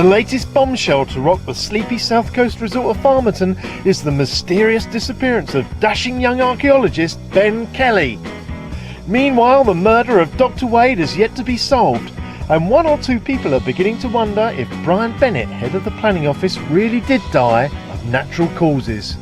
latest bombshell to rock the sleepy south coast resort of Farmerton is the mysterious disappearance of dashing young archaeologist Ben Kelly. Meanwhile, the murder of Dr. Wade is yet to be solved, and one or two people are beginning to wonder if Brian Bennett, head of the planning office, really did die of natural causes.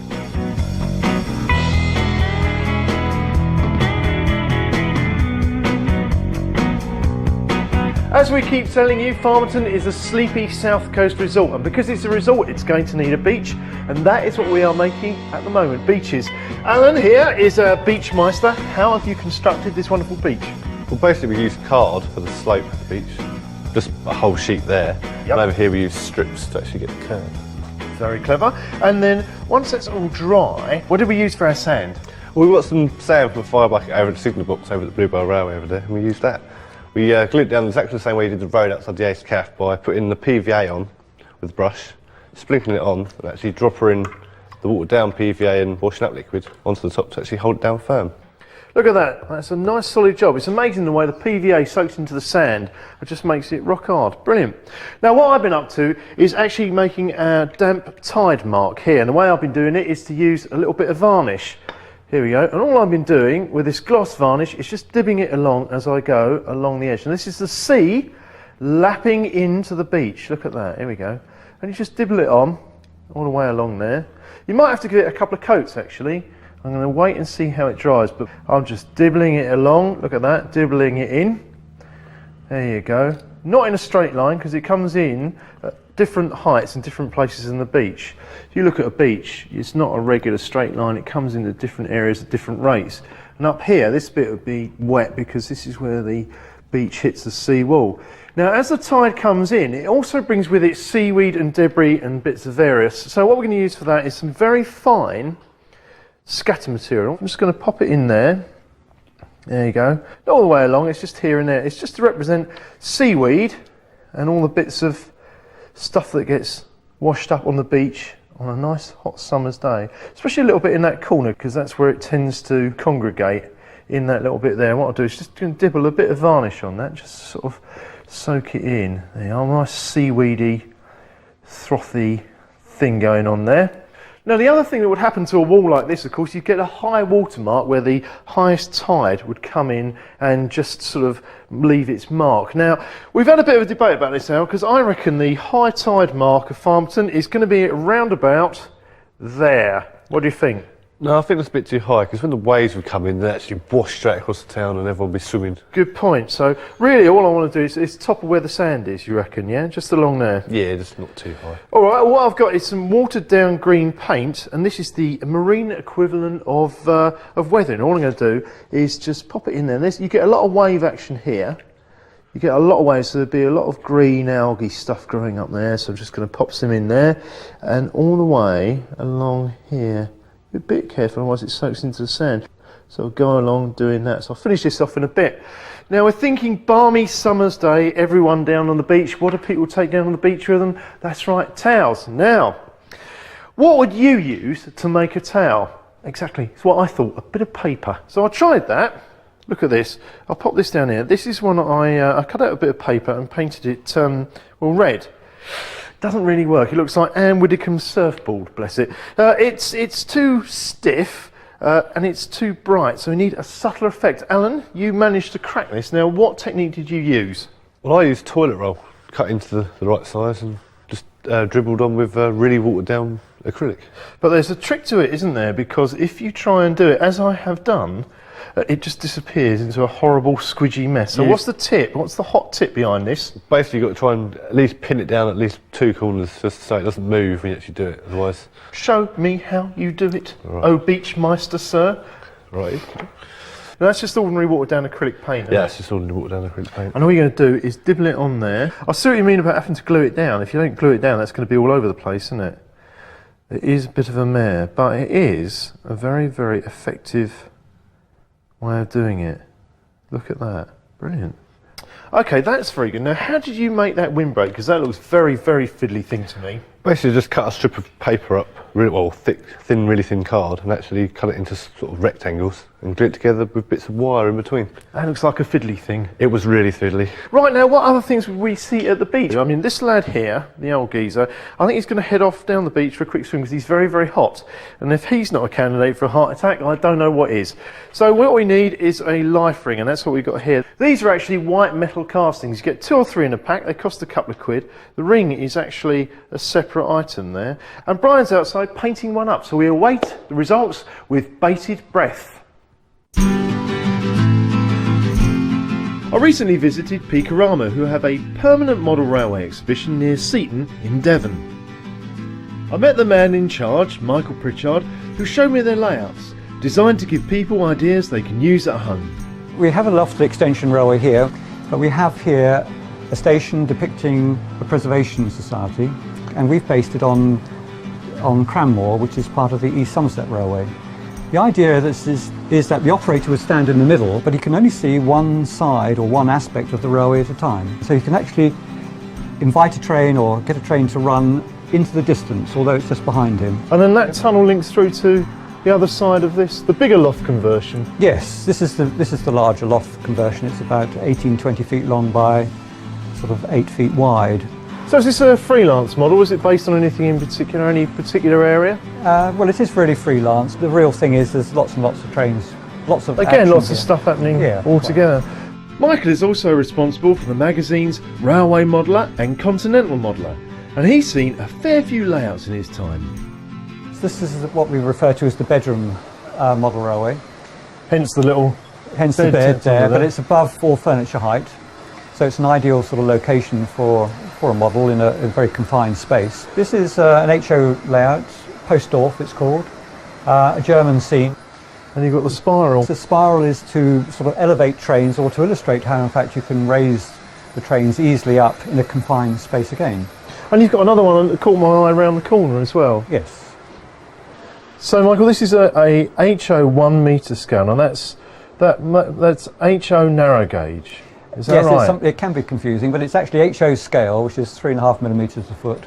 As we keep telling you, Farmerton is a sleepy south coast resort, and because it's a resort it's going to need a beach, and that is what we are making at the moment, beaches. Alan here is a beach meister. How have you constructed this wonderful beach? Well, basically we use card for the slope of the beach, just a whole sheet there, and over here we use strips to actually get the curve. Very clever. And then once that's all dry, what did we use for our sand? Well, we've got some sand from a fire bucket over at the signal box over at the Bluebell Railway over there, and we used that. We glued it down exactly the same way you did the road outside the Ace Caff by putting the PVA on with the brush, sprinkling it on, and actually dropping the watered down PVA and washing up liquid onto the top to actually hold it down firm. Look at that, that's a nice solid job. It's amazing the way the PVA soaks into the sand. It just makes it rock hard. Brilliant. Now what I've been up to is actually making a damp tide mark here, and the way I've been doing it is to use a little bit of varnish. Here we go, and all I've been doing with this gloss varnish is just dipping it along as I go along the edge. And this is the sea lapping into the beach. Look at that, here we go. And you just dibble it on all the way along there. You might have to give it a couple of coats actually. I'm going to wait and see how it dries, but I'm just dibbling it along. Look at that, dibbling it in. There you go. Not in a straight line because it comes in at different heights and different places in the beach. If you look at a beach, it's not a regular straight line, it comes into different areas at different rates. And up here, this bit would be wet because this is where the beach hits the sea wall. Now, as the tide comes in, it also brings with it seaweed and debris and bits of various. So what we're going to use for that is some very fine scatter material. I'm just going to pop it in there. There you go. Not all the way along, it's just here and there. It's just to represent seaweed and all the bits of stuff that gets washed up on the beach on a nice hot summer's day. Especially a little bit in that corner because that's where it tends to congregate, in that little bit there. And what I'll do is just going to dibble a bit of varnish on that, just sort of soak it in. There you are, nice seaweedy, frothy thing going on there. Now the other thing that would happen to a wall like this, of course, you get a high water mark where the highest tide would come in and just sort of leave its mark. Now, we've had a bit of a debate about this now because I reckon the high tide mark of Farmerton is going to be around about there. What do you think? No, I think that's a bit too high because when the waves would come in, they'd actually wash straight across the town and everyone would be swimming. Good point. So really all I want to do is top of where the sand is, you reckon, yeah? Just along there? Yeah, just not too high. All right, what I've got is some watered down green paint, and this is the marine equivalent of weathering. All I'm going to do is just pop it in there. You get a lot of wave action here. You get a lot of waves, so there'll be a lot of green algae stuff growing up there, so I'm just going to pop some in there, and all the way along here. Be a bit careful, otherwise it soaks into the sand. So I'll go along doing that. So I'll finish this off in a bit. Now we're thinking balmy summer's day, everyone down on the beach. What do people take down on the beach with them? That's right, towels. Now, what would you use to make a towel? Exactly, it's what I thought, a bit of paper. So I tried that. Look at this. I'll pop this down here. This is one I cut out a bit of paper and painted it, well, red. Doesn't really work. It looks like Anne Widdecombe's surfboard, bless it. It's too stiff and it's too bright, so we need a subtle effect. Alan, you managed to crack this. Now, what technique did you use? Well, I used toilet roll, cut into the right size and just dribbled on with really watered down acrylic. But there's a trick to it, isn't there? Because if you try and do it, as I have done, it just disappears into a horrible squidgy mess. So what's the tip? What's the hot tip behind this? Basically you've got to try and at least pin it down at least two corners just so it doesn't move when you actually do it, otherwise... Show me how you do it, right. Oh Beachmeister, sir. Right. Now that's just ordinary watered down acrylic paint, Yeah, it's just ordinary watered down acrylic paint. And all you're going to do is dibble it on there. I see what you mean about having to glue it down. If you don't glue it down, that's going to be all over the place, isn't it? It is a bit of a mare, but it is a very, very effective way of doing it. Look at that, brilliant. Okay, that's very good. Now, how did you make that windbreak? Because that looks very, very fiddly thing to me. Basically, just cut a strip of paper up, really well, thin, really thin card, and actually cut it into sort of rectangles, and glue it together with bits of wire in between. That looks like a fiddly thing. It was really fiddly. Right, now what other things would we see at the beach? I mean, this lad here, the old geezer, I think he's going to head off down the beach for a quick swim because he's very, very hot. And if he's not a candidate for a heart attack, I don't know what is. So what we need is a life ring, and that's what we've got here. These are actually white metal castings. You get 2 or 3 in a pack. They cost a couple of quid. The ring is actually a separate item there. And Brian's outside painting one up. So we await the results with bated breath. I recently visited Peakorama, who have a permanent model railway exhibition near Seaton in Devon. I met the man in charge, Michael Pritchard, who showed me their layouts, designed to give people ideas they can use at home. We have a loft extension railway here, but we have here a station depicting a preservation society, and we've based it on Cranmore, which is part of the East Somerset Railway. The idea of this is that the operator would stand in the middle, but he can only see one side or one aspect of the railway at a time. So he can actually invite a train or get a train to run into the distance, although it's just behind him. And then that tunnel links through to the other side of this, the bigger loft conversion. Yes, this is the larger loft conversion. It's about 18-20 feet long by sort of 8 feet wide. So is this a freelance model? Is it based on anything in particular, any particular area? Well, it is really freelance. The real thing is there's lots and lots of trains, lots of Again, lots here. of stuff happening Yeah, all together. Michael is also responsible for the magazines Railway Modeller and Continental Modeller, and he's seen a fair few layouts in his time. This is what we refer to as the bedroom model railway. Hence the little Hence the bed there, but it's above full furniture height. So it's an ideal sort of location for a model in a very confined space. This is an HO layout, Postdorf it's called, a German scene. And you've got the spiral. The spiral is to sort of elevate trains or to illustrate how in fact you can raise the trains easily up in a confined space again. And you've got another one that caught my eye around the corner as well. Yes. So Michael, this is a HO 1 metre scale, and that's HO narrow gauge. Is that right? Yes, it can be confusing, but it's actually HO scale, which is 3.5 millimetres a foot.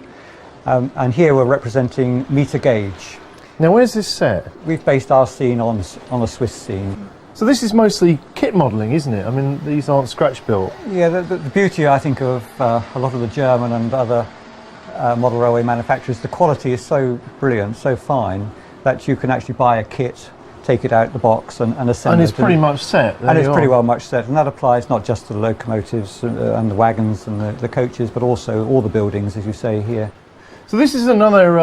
And here we're representing metre gauge. Now, where's this set? We've based our scene on a Swiss scene. So this is mostly kit modelling, isn't it? I mean, these aren't scratch built. Yeah, the beauty, I think, of a lot of the German and other model railway manufacturers, the quality is so brilliant, so fine, that you can actually buy a kit, take it out the box and assemble it. And it's pretty much set. And it's pretty well much set, and that applies not just to the locomotives and the wagons and the coaches, but also all the buildings, as you say here. So this is another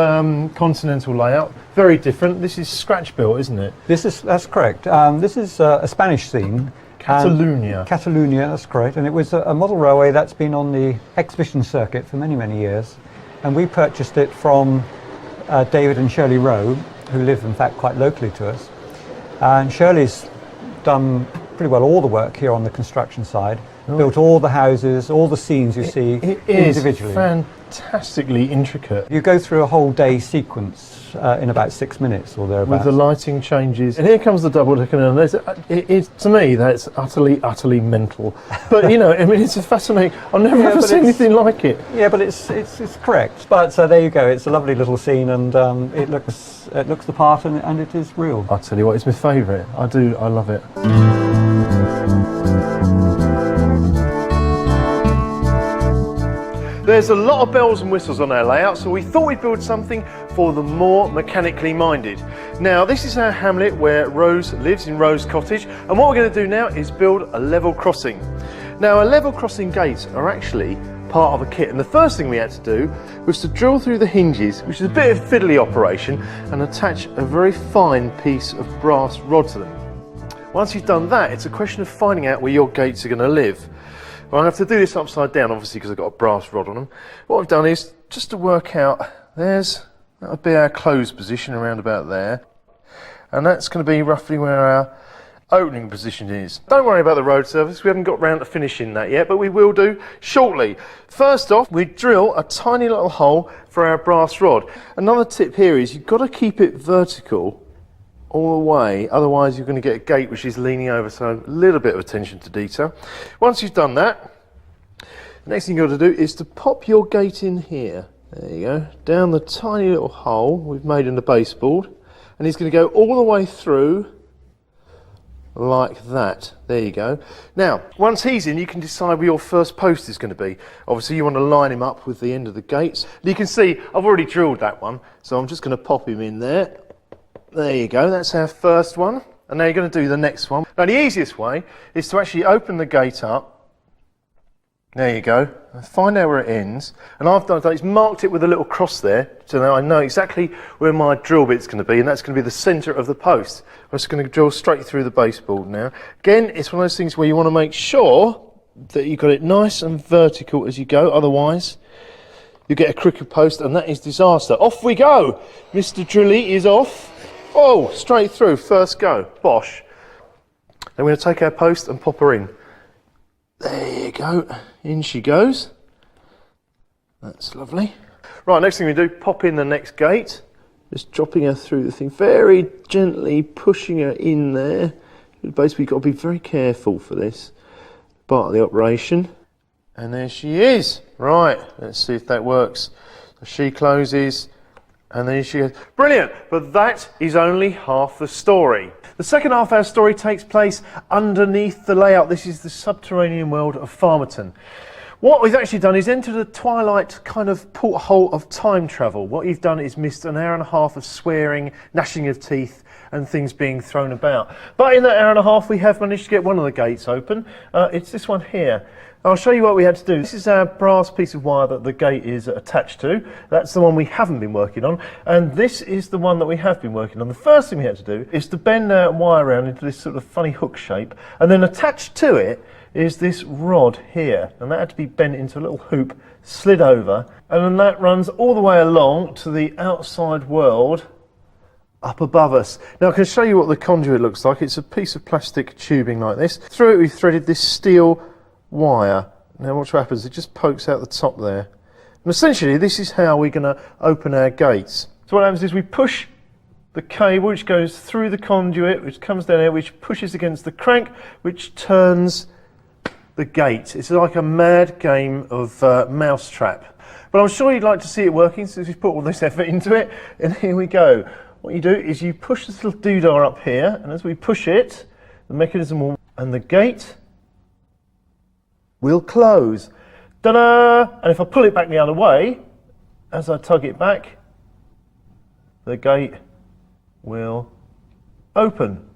continental layout, very different. This is scratch built, isn't it? That's correct. This is a Spanish scene. Catalonia. Catalonia, that's correct. And it was a model railway that's been on the exhibition circuit for many, many years. And we purchased it from David and Shirley Rowe, who live, in fact, quite locally to us. And Shirley's done pretty well all the work here on the construction side, built all the houses, all the scenes you see individually. It is fantastically intricate. You go through a whole day sequence in about 6 minutes or thereabouts. With the lighting changes. And here comes the double decker, and to me, that's utterly mental. But, you know, I mean, it's a fascinating, I've never ever seen anything like it. Yeah, but it's correct. But there you go, it's a lovely little scene, and it looks the part, and it is real. I'll tell you what, it's my favourite. I love it. There's a lot of bells and whistles on our layout, so we thought we'd build something for the more mechanically minded. Now, this is our hamlet where Rose lives, in Rose Cottage, and what we're going to do now is build a level crossing. Now, a level crossing gates are actually part of a kit, and the first thing we had to do was to drill through the hinges, which is a bit of a fiddly operation, and attach a very fine piece of brass rod to them. Once you've done that, it's a question of finding out where your gates are going to live. Well, I have to do this upside down, obviously, because I've got a brass rod on them. What I've done is, just to work out, that'll be our closed position around about there. And that's going to be roughly where our opening position is. Don't worry about the road surface, we haven't got round to finishing that yet, but we will do shortly. First off, we drill a tiny little hole for our brass rod. Another tip here is you've got to keep it vertical all the way, otherwise you're going to get a gate which is leaning over, so a little bit of attention to detail. Once you've done that, the next thing you've got to do is to pop your gate in here. There you go, down the tiny little hole we've made in the baseboard, and it's going to go all the way through like that. There you go. Now, once he's in, you can decide where your first post is going to be. Obviously, you want to line him up with the end of the gates. And you can see I've already drilled that one, so I'm just going to pop him in there. There you go, that's our first one. And now you're going to do the next one. Now, the easiest way is to actually open the gate up. There you go. Find out where it ends. And I've done it's marked it with a little cross there, so now I know exactly where my drill bit's going to be, and that's going to be the centre of the post. I'm just going to drill straight through the baseboard now. Again, it's one of those things where you want to make sure that you've got it nice and vertical as you go, otherwise you get a crooked post, and that is disaster. Off we go! Mr. Drilly is off. Oh, straight through, first go. Bosh. Then we're going to take our post and pop her in. There you go, in she goes. That's lovely. Right, next thing we do, pop in the next gate. Just dropping her through the thing, very gently pushing her in there. Basically, you've got to be very careful for this part of the operation. And there she is. Right, let's see if that works. So she closes, and then she goes. Brilliant, but that is only half the story. The second half of our story takes place underneath the layout. This is the subterranean world of Farmerton. What we've actually done is entered a twilight kind of porthole of time travel. What you've done is missed an hour and a half of swearing, gnashing of teeth, and things being thrown about. But in that hour and a half, we have managed to get one of the gates open. It's this one here. I'll show you what we had to do. This is our brass piece of wire that the gate is attached to. That's the one we haven't been working on. And this is the one that we have been working on. The first thing we had to do is to bend our wire around into this sort of funny hook shape. And then attached to it is this rod here. And that had to be bent into a little hoop, slid over. And then that runs all the way along to the outside world up above us. Now I can show you what the conduit looks like. It's a piece of plastic tubing like this. Through it we've threaded this steel wire. Now watch what happens, it just pokes out the top there. And essentially this is how we're going to open our gates. So what happens is we push the cable which goes through the conduit, which comes down here, which pushes against the crank, which turns the gate. It's like a mad game of mousetrap. But I'm sure you'd like to see it working since we've put all this effort into it. And here we go. What you do is you push this little doodah up here, and as we push it, the mechanism will, and the gate will close. Ta-da! And if I pull it back the other way, as I tug it back, the gate will open.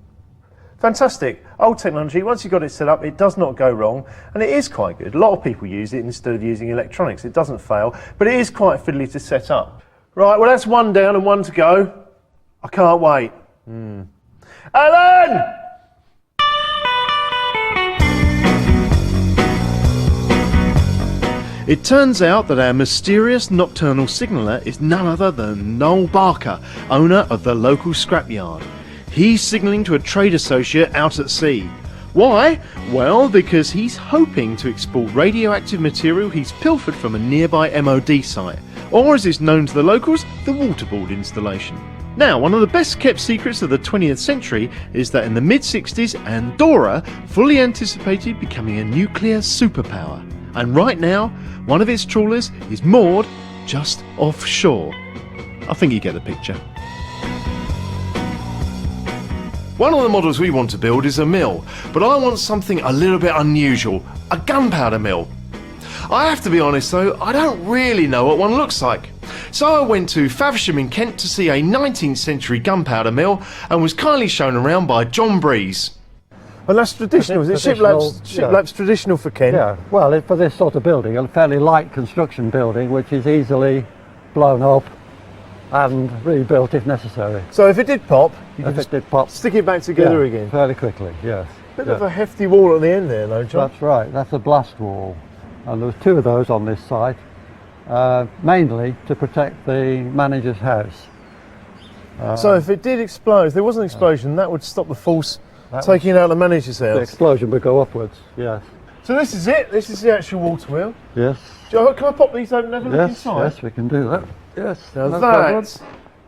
Fantastic. Old technology, once you've got it set up, it does not go wrong, and it is quite good. A lot of people use it instead of using electronics. It doesn't fail, but it is quite fiddly to set up. Right, well that's one down and one to go. I can't wait. Alan! It turns out that our mysterious nocturnal signaller is none other than Noel Barker, owner of the local scrapyard. He's signalling to a trade associate out at sea. Why? Well, because he's hoping to export radioactive material he's pilfered from a nearby MOD site, or as is known to the locals, the waterboard installation. Now, one of the best kept secrets of the 20th century is that in the mid-60s, Andorra fully anticipated becoming a nuclear superpower. And right now, one of its trawlers is moored just offshore. I think you get the picture. One of the models we want to build is a mill, but I want something a little bit unusual, a gunpowder mill. I have to be honest though, I don't really know what one looks like. So I went to Faversham in Kent to see a 19th century gunpowder mill and was kindly shown around by John Breeze. Well, that's traditional, is it? Shiplap's traditional for Kent? Yeah, well, for this sort of building, a fairly light construction building which is easily blown up and rebuilt if necessary. So if it did pop, you can just stick it back together again? Fairly quickly, yes. Bit of a hefty wall at the end there though, John. That's right, that's a blast wall. And there was two of those on this site, mainly to protect the manager's house. So if it did explode, if there was an explosion, that would stop the force taking out the manager's house? The explosion would go upwards, yes. So this is it? This is the actual water wheel? Yes. Can I pop these open and have a look inside? Yes, we can do that. Yes. Now that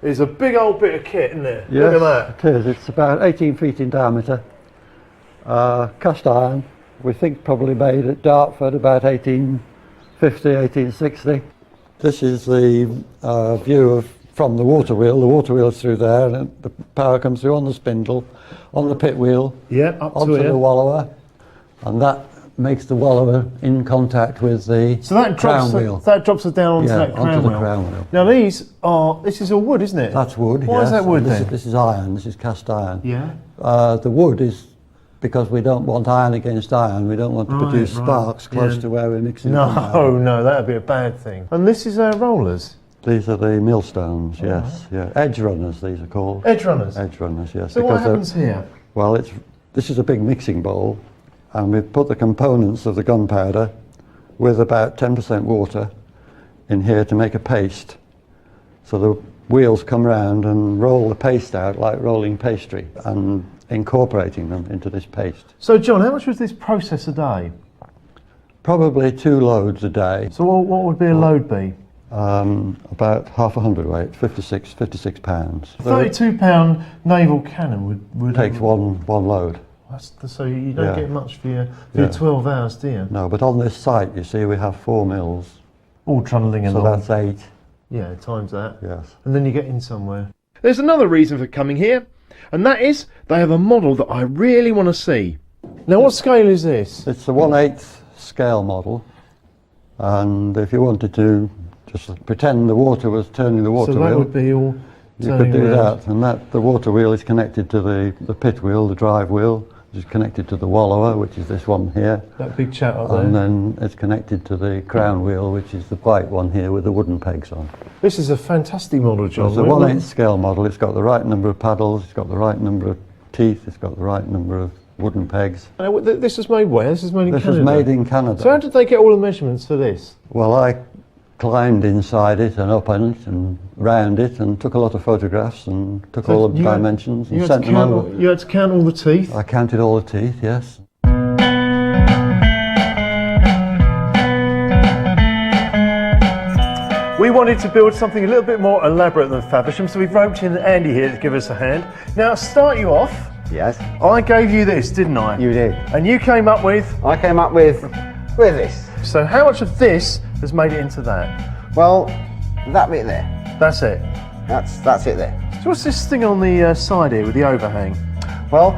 is a big old bit of kit, isn't it? Yes, look at that. It is. It's about 18 feet in diameter. Cast iron, we think probably made at Dartford about 1850, 1860. This is the view of from the water wheel. The water wheel is through there, and the power comes through on the spindle, on the pit wheel, Yeah, up to onto here. the wallower, and that makes the wallower in contact with the So that crown drops wheel. that drops us down onto Yeah, that crown onto the wheel. crown wheel. Now this is all wood, isn't it? That's wood. Why is yes, that wood and then? this is iron. This is cast iron. Yeah. The wood is because we don't want iron against iron. We don't want to produce sparks close to where we're mixing. No, that'd be a bad thing. And this is our rollers. These are the millstones. Yes, yeah. Edge runners. These are called. Edge runners. Edge runners. Yes. So what because happens here? well, this is a big mixing bowl, and we've put the components of the gunpowder with about 10% water in here to make a paste. So the wheels come round and roll the paste out like rolling pastry and incorporating them into this paste. So John, how much was this process a day? Probably 2 loads a day. So what would be a load be? About half a hundredweight, 56 pounds. 32-pound naval cannon would Takes one load. So you don't Yeah. get much for your 12 hours, do you? No, but on this site, you see, we have 4 mills. All trundling So along. that's 8. Yeah, times that. Yes. And then you get in somewhere. There's another reason for coming here, and that is they have a model that I really want to see. Now, what scale is this? It's a 1/8 scale model, and if you wanted to just pretend the water was turning the water So that wheel, would be all you turning could do around. that. And the water wheel is connected to the pit wheel, the drive wheel, which is connected to the wallower, which is this one here. That big chat up And there. then it's connected to the crown wheel, which is the white one here with the wooden pegs on. This is a fantastic model, John. It's a 1/8 scale model. It's got the right number of paddles, it's got the right number of teeth, it's got the right number of wooden pegs. This was made where? This is made in This Canada? was made in Canada. So how did they get all the measurements for this? Well, I climbed inside it and up on it and round it and took a lot of photographs and took all the you had- dimensions You and had, sent to them count, over. you had to count all the teeth? I counted all the teeth, yes. We wanted to build something a little bit more elaborate than Faversham, so we've roped in Andy here to give us a hand. Now, to start you off, Yes, I gave you this, didn't I? you did. And you came up with, I came up with this. so how much of this has made it into that? Well, that bit there. That's it. That's it there. So what's this thing on the side here with the overhang? Well,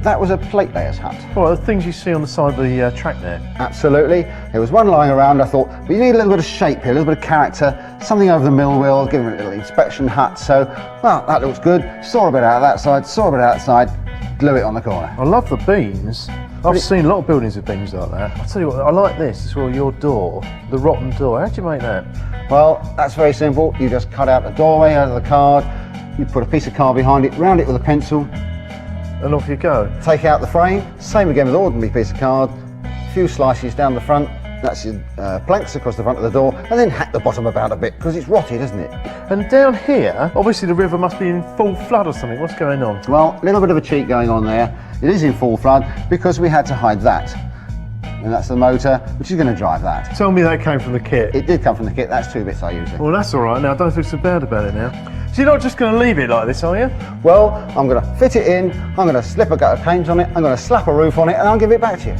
that was a plate layer's hut. Well, the things you see on the side of the track there. Absolutely. There was one lying around. I thought, we need a little bit of shape here, a little bit of character, something over the mill wheel, give it a little inspection hut. So, well, that looks good. Saw a bit out of that side, saw a bit outside, glue it on the corner. I love the beams. I've seen a lot of buildings with beams like that. I'll tell you what, I like this as well, your door, the rotten door. How'd you make that? Well, that's very simple. You just cut out the doorway out of the card, you put a piece of card behind it, round it with a pencil, And off you go. take out the frame, same again with an ordinary piece of card, a few slices down the front, that's your planks across the front of the door, and then hack the bottom about a bit, because it's rotted, isn't it? And down here, obviously the river must be in full flood or something. What's going on? Well, a little bit of a cheat going on there. It is in full flood, because we had to hide that. And that's the motor, which is going to drive that. Tell me that came from the kit. It did come from the kit, that's 2 bits I use it. Well, that's all right now. I don't feel so bad about it now. So you're not just going to leave it like this, are you? Well, I'm going to fit it in, I'm going to slip a gut of paint on it, I'm going to slap a roof on it, and I'll give it back to you.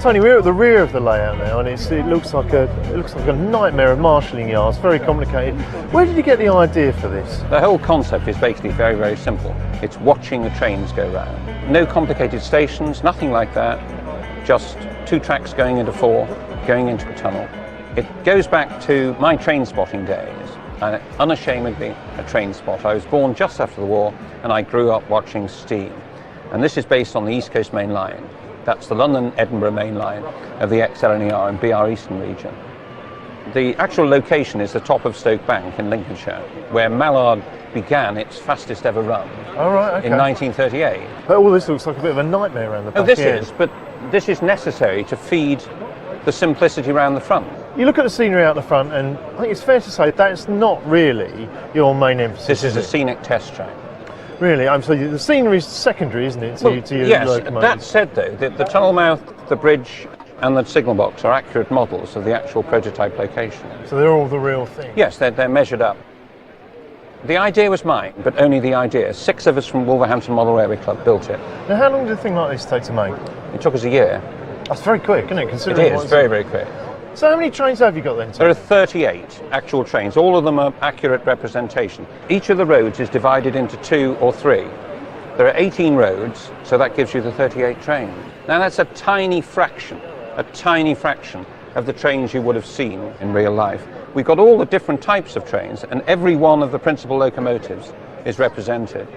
Tony, we're at the rear of the layout now, and it looks like a nightmare of marshalling yards. Very complicated. Where did you get the idea for this? The whole concept is basically very, very simple. It's watching the trains go round. No complicated stations, nothing like that. Just 2 tracks going into 4, going into a tunnel. It goes back to my train spotting days, and unashamedly a train spot. I was born just after the war, and I grew up watching steam. And this is based on the East Coast Main Line. That's the London-Edinburgh main line of the ex-LNER and BR Eastern region. The actual location is the top of Stoke Bank in Lincolnshire, where Mallard began its fastest ever run All right, okay. in 1938. Oh, well, this looks like a bit of a nightmare around the back. Oh, this here. is, but this is necessary to feed the simplicity around the front. You look at the scenery out the front, and I think it's fair to say that's not really your main emphasis. This is a it? scenic test track. Really, so the scenery is secondary, isn't it, to your Yes, locomotives? that said though, the tunnel mouth, the bridge and the signal box are accurate models of the actual prototype location. So they're all the real thing? Yes, they're measured up. The idea was mine, but only the idea. 6 of us from Wolverhampton Model Railway Club built it. Now how long did a thing like this take to make? It took us a year. That's very quick, isn't it? It Considering is, very, very quick. So how many trains have you got then, Tom? There are 38 actual trains. All of them are accurate representation. Each of the roads is divided into 2 or 3. There are 18 roads, so that gives you the 38 trains. Now that's a tiny fraction of the trains you would have seen in real life. We've got all the different types of trains, and every one of the principal locomotives is represented.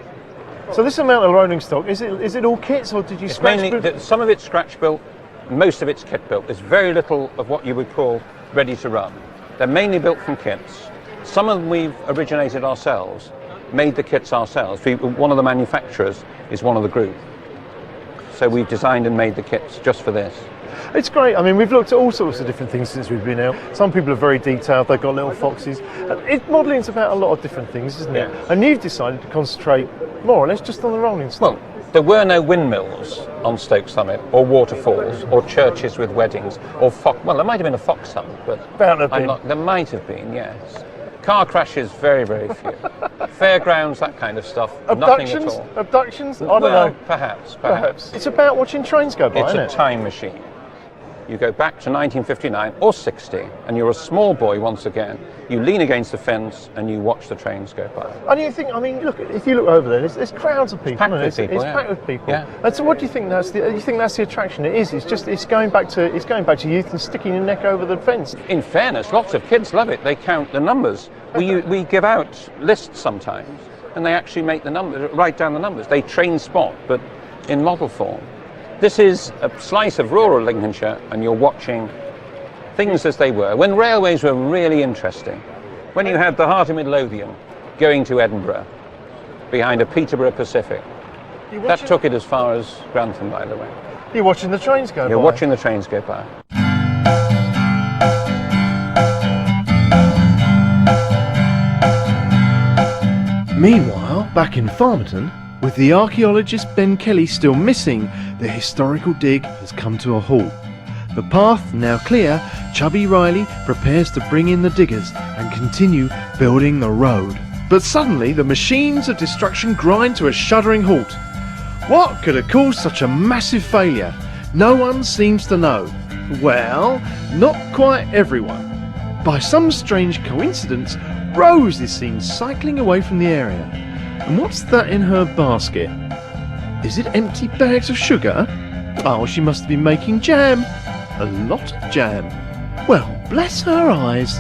So this amount of rolling stock, is it all kits, or did you It's scratch mainly, build? some of it's scratch built, most of it's kit built. There's very little of what you would call ready to run. They're mainly built from kits. Some of them we've originated ourselves, made the kits ourselves. One of the manufacturers is one of the group. So we've designed and made the kits just for this. It's great. I mean, we've looked at all sorts of different things since we've been out. Some people are very detailed. They've got little foxes. Modelling's about a lot of different things, isn't it? Yeah. And you've decided to concentrate more or less just on the rolling stock. Well, there were no windmills on Stoke Summit, or waterfalls, or churches with weddings, or well, there might have been a fox hunt, but there might have been, yes. Car crashes, very, very few. Fairgrounds, that kind of stuff, nothing at all. Abductions? I don't know. Perhaps. It's about watching trains go by, It's isn't a it? time machine. You go back to 1959 or 60, and you're a small boy once again. You lean against the fence and you watch the trains go by. And you think, I mean, look, if you look over there, there's crowds of people. packed with It's people, yeah. packed with people. Yeah. And so, what do you think that's the attraction? It is. It's going back to youth and sticking your neck over the fence. In fairness, lots of kids love it. They count the numbers. We give out lists sometimes, and they actually make the numbers, write down the numbers. They train spot, but in model form. This is a slice of rural Lincolnshire, and you're watching things as they were. When railways were really interesting, when you had the Heart of Midlothian going to Edinburgh behind a Peterborough Pacific, that took it as far as Grantham, by the way. You're watching the trains go by. You're watching the trains go by. Meanwhile, back in Farmerton, with the archaeologist Ben Kelly still missing, the historical dig has come to a halt. The path now clear, Chubby Riley prepares to bring in the diggers and continue building the road. But suddenly the machines of destruction grind to a shuddering halt. What could have caused such a massive failure? No one seems to know. Well, not quite everyone. By some strange coincidence, Rose is seen cycling away from the area. And what's that in her basket? Is it empty bags of sugar? Oh, she must be making jam. A lot of jam. Well, bless her eyes.